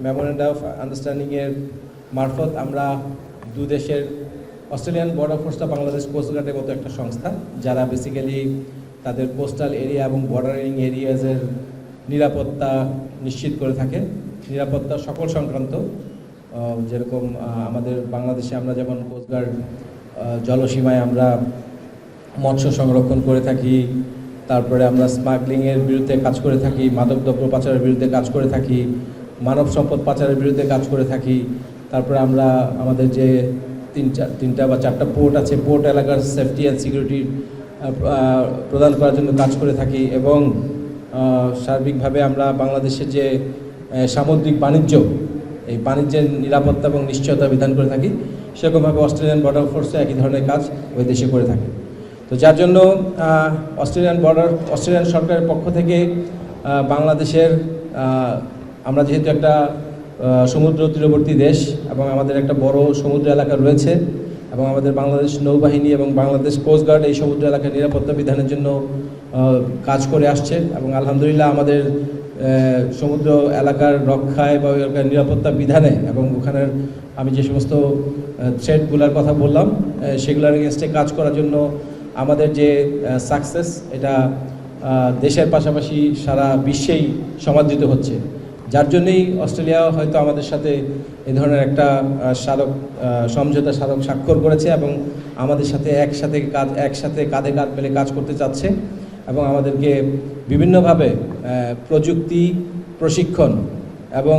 Memorandum of আন্ডারস্ট্যান্ডিংয়ের মারফত আমরা দু দেশের অস্ট্রেলিয়ান বর্ডার ফোর্সটা বাংলাদেশ কোস্টগার্ডের মতো একটা সংস্থা যারা বেসিক্যালি তাদের কোস্টাল এরিয়া এবং বর্ডারিং এরিয়াজের নিরাপত্তা নিশ্চিত করে থাকে। নিরাপত্তা সকল সংক্রান্ত, যেরকম আমাদের বাংলাদেশে আমরা যেমন কোস্টগার্ড জলসীমায় আমরা মৎস্য সংরক্ষণ করে থাকি, তারপরে আমরা স্মাগলিংয়ের বিরুদ্ধে কাজ করে থাকি, মাদকদ্রব্য পাচারের বিরুদ্ধে কাজ করে থাকি, মানব সম্পদ পাচারের বিরুদ্ধে কাজ করে থাকি। তারপরে আমরা আমাদের যে তিনটা বা চারটা পোর্ট আছে, পোর্ট এলাকার সেফটি অ্যান্ড সিকিউরিটি প্রদান করার জন্য কাজ করে থাকি। এবং সার্বিকভাবে আমরা বাংলাদেশের যে সামুদ্রিক বাণিজ্য, এই বাণিজ্যের নিরাপত্তা এবং নিশ্চয়তা বিধান করে থাকি। সেরকমভাবে অস্ট্রেলিয়ান বর্ডার ফোর্সে একই ধরনের কাজ ওই দেশে করে থাকে। তো যার জন্য অস্ট্রেলিয়ান সরকারের পক্ষ থেকে বাংলাদেশের আমরা যেহেতু একটা সমুদ্র তীরবর্তী দেশ এবং আমাদের একটা বড় সমুদ্র এলাকা রয়েছে এবং আমাদের বাংলাদেশ নৌবাহিনী এবং বাংলাদেশ কোস্টগার্ড এই সমুদ্র এলাকার নিরাপত্তা বিধানের জন্য কাজ করে আসছে। এবং আলহামদুলিল্লাহ আমাদের সমুদ্র এলাকার রক্ষায় বা এলাকার নিরাপত্তা বিধানে এবং ওখানের আমি যে সমস্ত থ্রেটগুলোর কথা বললাম সেগুলোর এগেনস্টে কাজ করার জন্য আমাদের যে সাকসেস, এটা দেশের পাশাপাশি সারা বিশ্বেই সমাদৃত হচ্ছে। যার জন্যই অস্ট্রেলিয়া হয়তো আমাদের সাথে এই ধরনের একটা সমঝোতা স্মারক স্বাক্ষর করেছে এবং আমাদের সাথে একসাথে কাঁধে কাঁধ মেলে কাজ করতে চাচ্ছে এবং আমাদেরকে বিভিন্নভাবে প্রযুক্তি, প্রশিক্ষণ এবং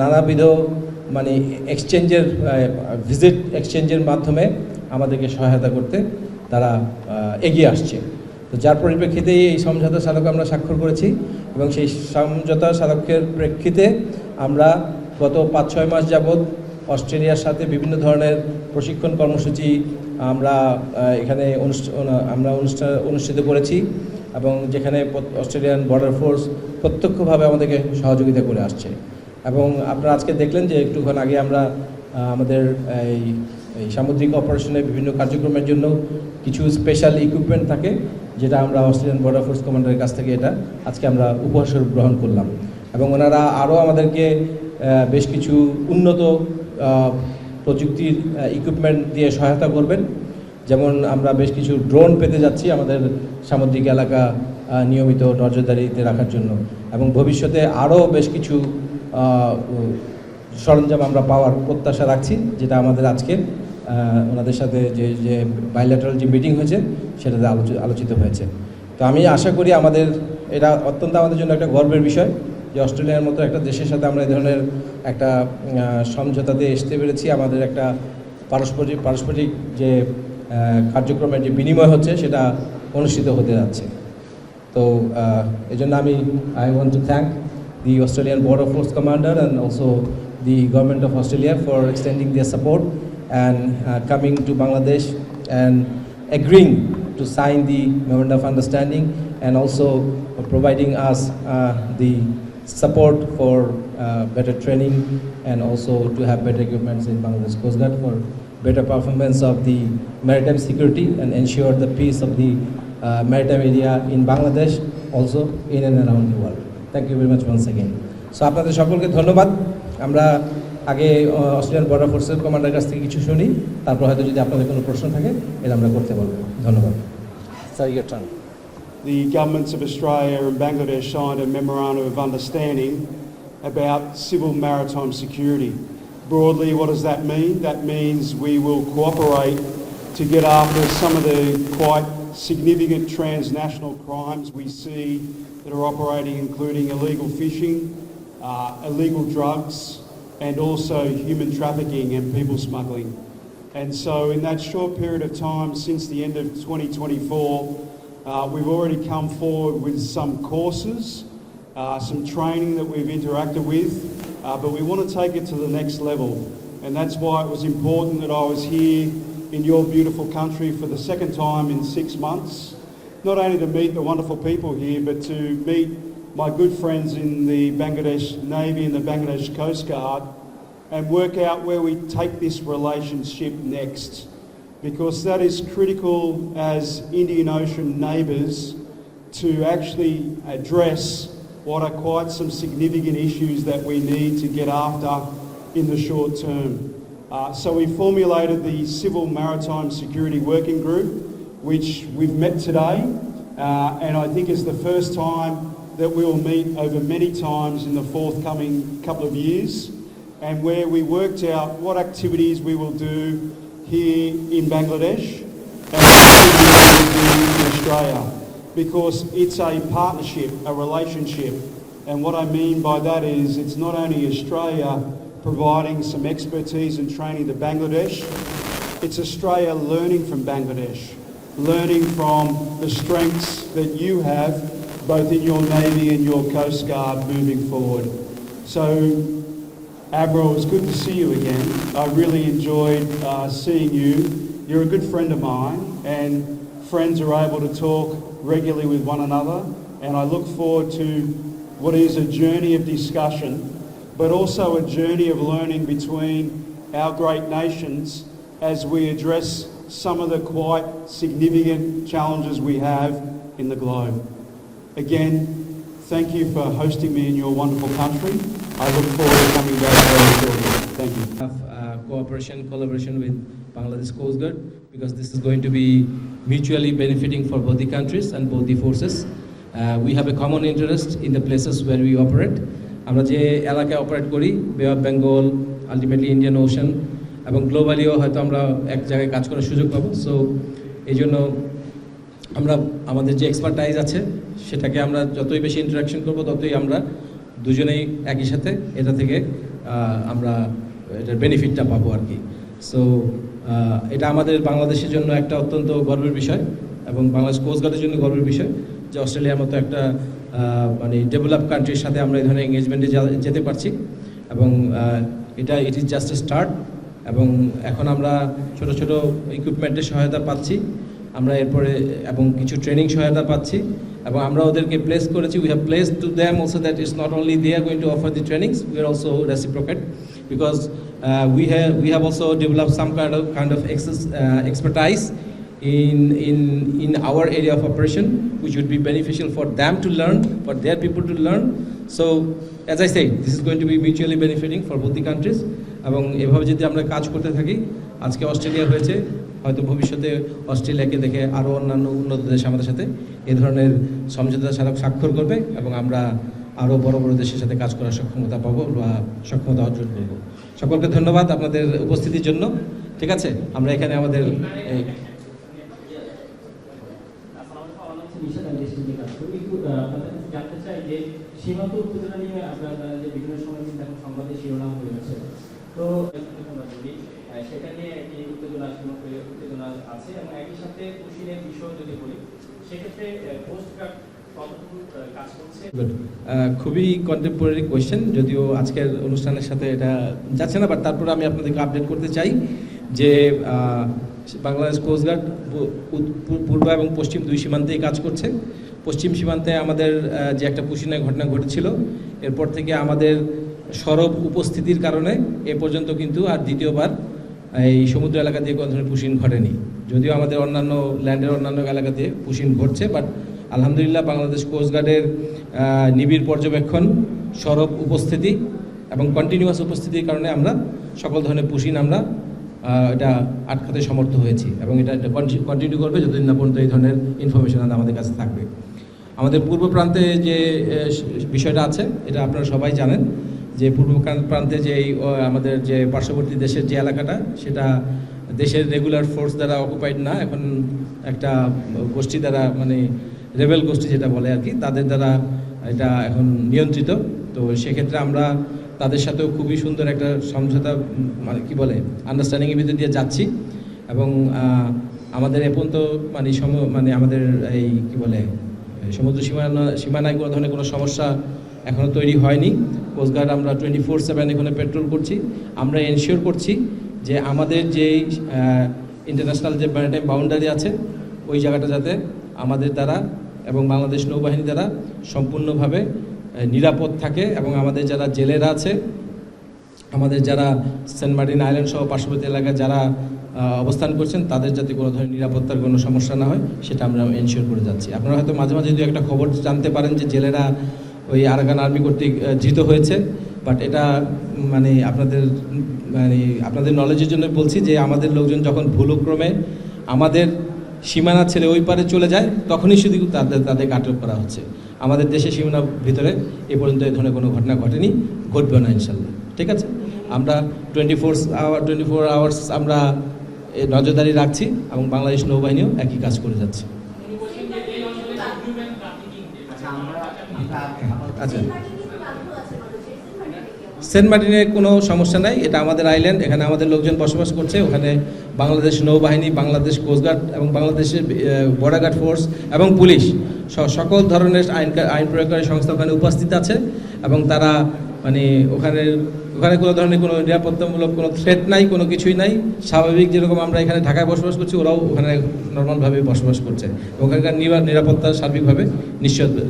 নানাবিধ মানে ভিজিট এক্সচেঞ্জের মাধ্যমে আমাদেরকে সহায়তা করতে তারা এগিয়ে আসছে। তো যার পরিপ্রেক্ষিতে এই সমঝোতা স্মারক আমরা স্বাক্ষর করেছি এবং সেই সমঝোতা স্মারকের প্রেক্ষিতে আমরা গত 5-6 মাস যাবৎ অস্ট্রেলিয়ার সাথে বিভিন্ন ধরনের প্রশিক্ষণ কর্মসূচি আমরা এখানে অনুষ্ঠিত করেছি এবং যেখানে অস্ট্রেলিয়ান বর্ডার ফোর্স প্রত্যক্ষভাবে আমাদেরকে সহযোগিতা করে আসছে। এবং আপনারা আজকে দেখলেন যে একটুক্ষণ আগে আমরা আমাদের এই সামুদ্রিক অপারেশনের বিভিন্ন কার্যক্রমের জন্য কিছু স্পেশাল ইকুইপমেন্ট থাকে, যেটা আমরা অস্ট্রেলিয়ান বর্ডার ফোর্স কমান্ডারের কাছ থেকে এটা আজকে আমরা উপহারস্বরূপ গ্রহণ করলাম। এবং ওনারা আরও আমাদেরকে বেশ কিছু উন্নত প্রযুক্তির ইকুইপমেন্ট দিয়ে সহায়তা করবেন। যেমন আমরা বেশ কিছু ড্রোন পেতে যাচ্ছি আমাদের সামুদ্রিক এলাকা নিয়মিত নজরদারিতে রাখার জন্য, এবং ভবিষ্যতে আরও বেশ কিছু সরঞ্জাম আমরা পাওয়ার প্রত্যাশা রাখছি, যেটা আমাদের আজকে ওনাদের সাথে যে বাইল্যাটারাল যে মিটিং হয়েছে সেটাতে আলোচিত হয়েছে। তো আমি আশা করি এটা অত্যন্ত আমাদের জন্য একটা গর্বের বিষয় যে অস্ট্রেলিয়ার মতো একটা দেশের সাথে আমরা এই ধরনের একটা সমঝোতাতে আসতে পেরেছি। আমাদের একটা পারস্পরিক যে কার্যক্রমের যে বিনিময় হচ্ছে সেটা অনুষ্ঠিত হতে যাচ্ছে। তো এই জন্য I want to thank the Australian Border Force Commander and also the Government of Australia for extending their support and coming to Bangladesh and agreeing to sign the Memorandum of Understanding and also providing us the support for better training and also to have better equipments in Bangladesh Coast Guard for better performance of the maritime security and ensure the peace of the maritime area in Bangladesh, also in and around the world. Thank you very much once again. So আপনাদের সকলকে ধন্যবাদ। আমরা আগে Australian border ফোর্সের কমান্ডারের কাছ থেকে কিছু শুনি, তারপর হয়তো যদি আপনাদের কোনো প্রশ্ন থাকে এটা আমরা করতে পারবো। ধন্যবাদ। Sir, your turn. The governments of Australia and Bangladesh signed a memorandum of understanding about civil maritime security. Broadly, what does that mean? That means we will cooperate to get after some of the quite significant transnational crimes we see that are operating, including illegal fishing, illegal drugs, and also human trafficking and people smuggling. And so in that short period of time since the end of 2024, we've already come forward with some courses, some training that we've interacted with, but we want to take it to the next level. And that's why it was important that I was here in your beautiful country for the second time in 6 months, not only to meet the wonderful people here, but to meet my good friends in the Bangladesh Navy and the Bangladesh Coast Guard and work out where we take this relationship next, because that is critical as Indian Ocean neighbours to actually address what are quite some significant issues that we need to get after in the short term. So we formulated the Civil Maritime Security Working Group, which we've met today, and I think it's the first time that we will meet over many times in the forthcoming couple of years, and where we worked out what activities we will do here in Bangladesh and what activities we will do in Australia, because it's a partnership, a relationship, and what I mean by that is it's not only Australia providing some expertise and training to Bangladesh, it's Australia learning from Bangladesh, learning from the strengths that you have both in your Navy and your Coast Guard moving forward. So, Admiral, it's good to see you again. I really enjoyed seeing you. You're a good friend of mine, and friends are able to talk regularly with one another, and I look forward to what is a journey of discussion, but also a journey of learning between our great nations as we address some of the quite significant challenges we have in the globe. Again, thank you for hosting me in your wonderful country. I look forward to coming back very shortly. Thank you. Have collaboration with Bangladesh Coast Guard, because this is going to be mutually benefiting for both the countries and both the forces. We have a common interest in the places where we operate. আমরা যে এলাকায় operate করি, বে of Bengal, ultimately Indian ocean, এবং গ্লোবালিও হয়তো আমরা এক জায়গায় কাজ করার সুযোগ পাবো। সো এই জন্য আমরা আমাদের যে এক্সপার্টাইজ আছে সেটাকে আমরা যতই বেশি ইন্টারাকশন করব, ততই আমরা দুজনেই একই সাথে এটা থেকে আমরা এটার বেনিফিটটা পাবো আর কি। সো এটা আমাদের বাংলাদেশের জন্য একটা অত্যন্ত গর্বের বিষয়, এবং বাংলাদেশ কোস্ট গার্ডের জন্য গর্বের বিষয় যে অস্ট্রেলিয়ার মতো একটা মানে ডেভেলপ কান্ট্রির সাথে আমরা এই ধরনের এঙ্গেজমেন্টে যেতে পারছি, এবং it is just a start. এবং এখন আমরা ছোট ছোট ইকুইপমেন্টের সহায়তা পাচ্ছি আমরা এরপরে, এবং কিছু ট্রেনিং সহায়তা পাচ্ছি, এবং আমরা ওদেরকে প্লেস করেছি। We have place to them also that it's not only they are going to offer the trainings, we are also reciprocate, because we have also developed some kind of expertise in our area of operation, which would be beneficial for them to learn, for their people to learn. So as I say, this is going to be mutually benefiting for both the countries, এবং এভাবে যদি আমরা কাজ করতে থাকি, আজকে Australia হয়েছে, হয়তো ভবিষ্যতে অস্ট্রেলিয়াকে দেখে আরও অন্যান্য উন্নত দেশ আমাদের সাথে এই ধরনের সমঝোতা স্বাক্ষর করবে, এবং আমরা আরও বড় বড় দেশের সাথে কাজ করার সক্ষমতা পাবো বা সক্ষমতা অর্জন করব। সকলকে ধন্যবাদ আপনাদের উপস্থিতির জন্য। ঠিক আছে, আমরা এখানে আমাদের জানতে চাই যে সীমান্ত উত্তেজনা নিয়ে আপনারা যে বিভিন্ন সময় কিন্তু এখন সংবাদে শিরোনাম হয়েছে, তো সেটা নিয়ে একটি উত্তেজনা আছে, এবং একই সাথে কুশিনের বিষয় যদি বলি, সেক্ষেত্রে কোস্ট গার্ড কতটুকু কাজ করছে? খুবই কন্টেম্পোরারি কোয়েশ্চেন, যদিও আজকের অনুষ্ঠানের সাথে এটা যাচ্ছে না, বাট তারপরে আমি আপনাদেরকে আপডেট করতে চাই যে বাংলাদেশ কোস্ট গার্ড পূর্ব এবং পশ্চিম দুই সীমান্তেই কাজ করছে। পশ্চিম সীমান্তে আমাদের যে একটা পুশিনের ঘটনা ঘটেছিল, এরপর থেকে আমাদের সরব উপস্থিতির কারণে এ পর্যন্ত কিন্তু আর দ্বিতীয়বার এই সমুদ্র এলাকা দিয়ে কোনো ধরনের পুশিন ঘটেনি, যদিও আমাদের অন্যান্য ল্যান্ডের অন্যান্য এলাকা দিয়ে পুশিন ঘটছে। বাট আলহামদুলিল্লাহ বাংলাদেশ কোস্ট গার্ডের নিবিড় পর্যবেক্ষণ, সরব উপস্থিতি এবং কন্টিনিউয়াস উপস্থিতির কারণে আমরা সকল ধরনের পুশিন আমরা এটা আটকাতে সমর্থ হয়েছি, এবং এটা কন্টিনিউ করবে যতদিন না পর্যন্ত এই ধরনের ইনফরমেশন আমাদের কাছে থাকবে। আমাদের পূর্ব প্রান্তে যে বিষয়টা আছে, এটা আপনারা সবাই জানেন যে পূর্ব প্রান্তে যে আমাদের যে পার্শ্ববর্তী দেশের যে এলাকাটা, সেটা দেশের রেগুলার ফোর্স দ্বারা অকুপাইড না, এখন একটা গোষ্ঠী দ্বারা, মানে রেবেল গোষ্ঠী যেটা বলে আর কি, তাদের দ্বারা এটা এখন নিয়ন্ত্রিত। তো সেক্ষেত্রে আমরা তাদের সাথেও খুবই সুন্দর একটা সমঝোতা, মানে কি বলে, আন্ডারস্ট্যান্ডিংয়ের ভিতর দিয়ে যাচ্ছি, এবং আমাদের এ পর্যন্ত মানে আমাদের এই কি বলে সমুদ্র সীমানায় কোনো ধরনের কোনো সমস্যা এখনও তৈরি হয়নি। কোস্টগার্ড আমরা 24/7 এখানে পেট্রোল করছি। আমরা এনশিওর করছি যে আমাদের যেই ইন্টারন্যাশনাল যে ম্যারিটাইম বাউন্ডারি আছে, ওই জায়গাটা যাতে আমাদের দ্বারা এবং বাংলাদেশ নৌবাহিনী দ্বারা সম্পূর্ণভাবে নিরাপদ থাকে, এবং আমাদের যারা জেলেরা আছে, আমাদের যারা সেন্ট মার্টিন আইল্যান্ড সহ পার্শ্ববর্তী এলাকায় যারা অবস্থান করছেন, তাদের যাতে কোনো ধরনের নিরাপত্তার কোনো সমস্যা না হয়, সেটা আমরা এনশিওর করে যাচ্ছি। আপনারা হয়তো মাঝে মাঝে যদি একটা খবর জানতে পারেন যে জেলেরা ওই আরাকান আর্মি কর্তৃক ধৃত হয়েছে। বাট এটা মানে আপনাদের নলেজের জন্য বলছি যে আমাদের লোকজন যখন ভুলক্রমে আমাদের সীমানা ছেড়ে ওই পারে চলে যায় তখনই শুধু তাদেরকে আটক করা হচ্ছে। আমাদের দেশের সীমানার ভিতরে এ পর্যন্ত এই ধরনের কোনো ঘটনা ঘটেনি, ঘটবে না ইনশাল্লাহ। ঠিক আছে, আমরা 24 আওয়ার্স আমরা নজরদারি রাখছি এবং বাংলাদেশ নৌবাহিনীও একই কাজ করে যাচ্ছে। আচ্ছা, সেন্ট মার্টিনের কোনো সমস্যা নাই, এটা আমাদের আইল্যান্ড, এখানে আমাদের লোকজন বসবাস করছে। ওখানে বাংলাদেশ নৌবাহিনী, বাংলাদেশ কোস্টগার্ড এবং বাংলাদেশের বর্ডার গার্ড ফোর্স এবং পুলিশ সকল ধরনের আইন প্রয়োগকারী সংস্থা ওখানে উপস্থিত আছে এবং তারা মানে ওখানে কোনো ধরনের কোনো নিরাপত্তামূলক কোনো থ্রেট নাই, কোনো কিছুই নাই। স্বাভাবিক যেরকম আমরা এখানে ঢাকায় বসবাস করছি, ওরাও ওখানে নর্মালভাবে বসবাস করছে। ওখানকার নিরাপত্তা সার্বিকভাবে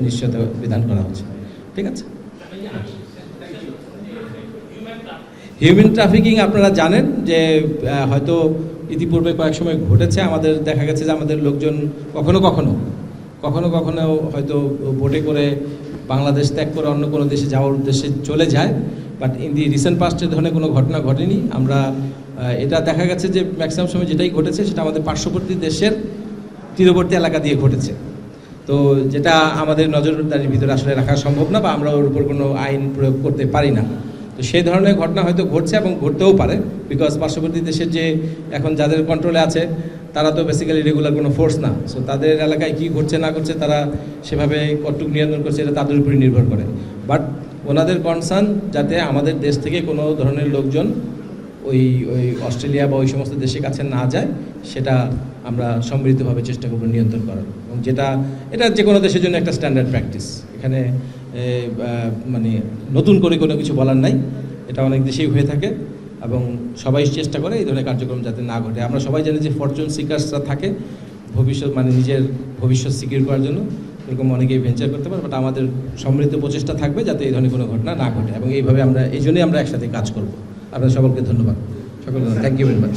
নিশ্চয়তা বিধান করা হচ্ছে। ঠিক আছে, হিউম্যান ট্রাফিকিং আপনারা জানেন যে হয়তো ইতিপূর্বে কয়েক সময় ঘটেছে। আমাদের দেখা গেছে যে আমাদের লোকজন কখনো কখনো হয়তো বোটে করে বাংলাদেশ ত্যাগ করে অন্য কোনো দেশে যাওয়ার উদ্দেশ্যে চলে যায়। বাট ইন দি রিসেন্ট পাস্টে ধরনের কোনো ঘটনা ঘটেনি। আমরা এটা দেখা গেছে যে ম্যাক্সিমাম সময় যেটাই ঘটেছে সেটা আমাদের পার্শ্ববর্তী দেশের তীরবর্তী এলাকা দিয়ে ঘটেছে। তো যেটা আমাদের নজরদারির ভিতরে আসলে রাখা সম্ভব না বা আমরা ওর উপর কোনো আইন প্রয়োগ করতে পারি না। তো সেই ধরনের ঘটনা হয়তো ঘটছে এবং ঘটতেও পারে, বিকজ পার্শ্ববর্তী দেশের যে এখন যাদের কন্ট্রোলে আছে তারা তো বেসিক্যালি রেগুলার কোনো ফোর্স না। সো তাদের এলাকায় কী ঘটছে না ঘটছে তারা সেভাবে কতটুকু নিয়ন্ত্রণ করছে এটা তাদের উপরই নির্ভর করে। বাট ওনাদের কনসার্ন যাতে আমাদের দেশ থেকে কোনো ধরনের লোকজন ওই অস্ট্রেলিয়া বা ওই সমস্ত দেশের কাছে না যায়, সেটা আমরা সম্মিলিতভাবে চেষ্টা করব নিয়ন্ত্রণ করার। এবং এটা যে কোনো দেশের জন্য একটা স্ট্যান্ডার্ড প্র্যাকটিস। এখানে মানে নতুন করে কোনো কিছু বলার নাই, এটা অনেক দেশেই হয়ে থাকে এবং সবাই চেষ্টা করে এই ধরনের কার্যক্রম যাতে না ঘটে। আমরা সবাই জানি যে ফরচুন সিকার্সরা থাকে নিজের ভবিষ্যৎ সিকিউর করার জন্য, এরকম অনেকেই ভেঞ্চার করতে পারে। বাট আমাদের সমৃদ্ধ প্রচেষ্টা থাকবে যাতে এই ধরনের কোনো ঘটনা না ঘটে এবং এই জন্যই আমরা একসাথে কাজ করব। আপনাদের সকলকে ধন্যবাদ, থ্যাংক ইউ ভেরি মাচ।